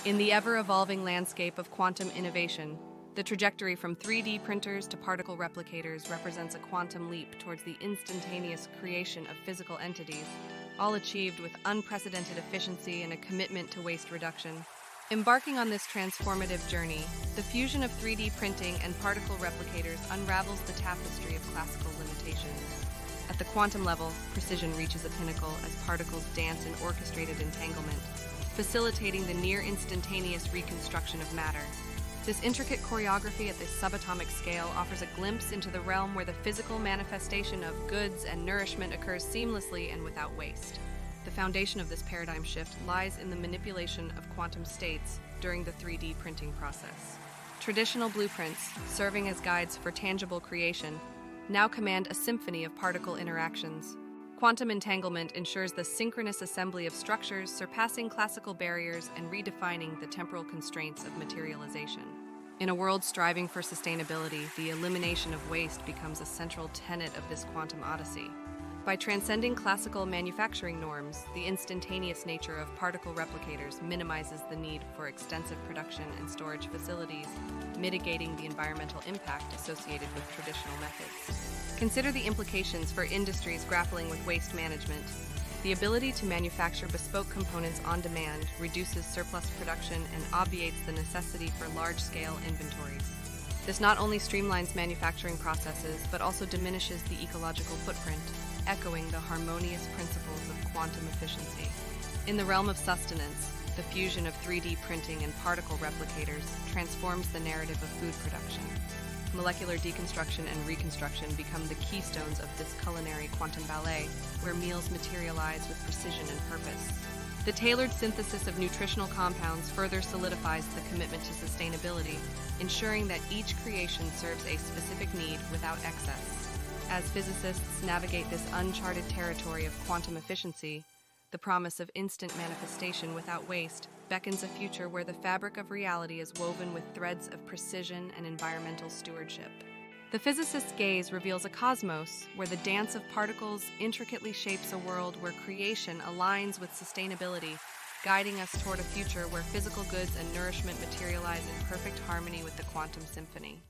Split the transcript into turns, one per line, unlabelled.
In the ever-evolving landscape of quantum innovation, the trajectory from 3D printers to particle replicators represents a quantum leap towards the instantaneous creation of physical entities, all achieved with unprecedented efficiency and a commitment to waste reduction. Embarking on this transformative journey, the fusion of 3D printing and particle replicators unravels the tapestry of classical limitations. At the quantum level, precision reaches a pinnacle as particles dance in orchestrated entanglement, facilitating the near-instantaneous reconstruction of matter. This intricate choreography at the subatomic scale offers a glimpse into the realm where the physical manifestation of goods and nourishment occurs seamlessly and without waste. The foundation of this paradigm shift lies in the manipulation of quantum states during the 3D printing process. Traditional blueprints, serving as guides for tangible creation, now command a symphony of particle interactions. Quantum entanglement ensures the synchronous assembly of structures, surpassing classical barriers and redefining the temporal constraints of materialization. In a world striving for sustainability, the elimination of waste becomes a central tenet of this quantum odyssey. By transcending classical manufacturing norms, the instantaneous nature of particle replicators minimizes the need for extensive production and storage facilities, mitigating the environmental impact associated with traditional methods. Consider the implications for industries grappling with waste management. The ability to manufacture bespoke components on demand reduces surplus production and obviates the necessity for large-scale inventories. This not only streamlines manufacturing processes, but also diminishes the ecological footprint, echoing the harmonious principles of quantum efficiency. In the realm of sustenance, the fusion of 3D printing and particle replicators transforms the narrative of food production. Molecular deconstruction and reconstruction become the keystones of this culinary quantum ballet, where meals materialize with precision and purpose. The tailored synthesis of nutritional compounds further solidifies the commitment to sustainability, ensuring that each creation serves a specific need without excess. As physicists navigate this uncharted territory of quantum efficiency, the promise of instant manifestation without waste beckons a future where the fabric of reality is woven with threads of precision and environmental stewardship. The physicist's gaze reveals a cosmos where the dance of particles intricately shapes a world where creation aligns with sustainability, guiding us toward a future where physical goods and nourishment materialize in perfect harmony with the quantum symphony.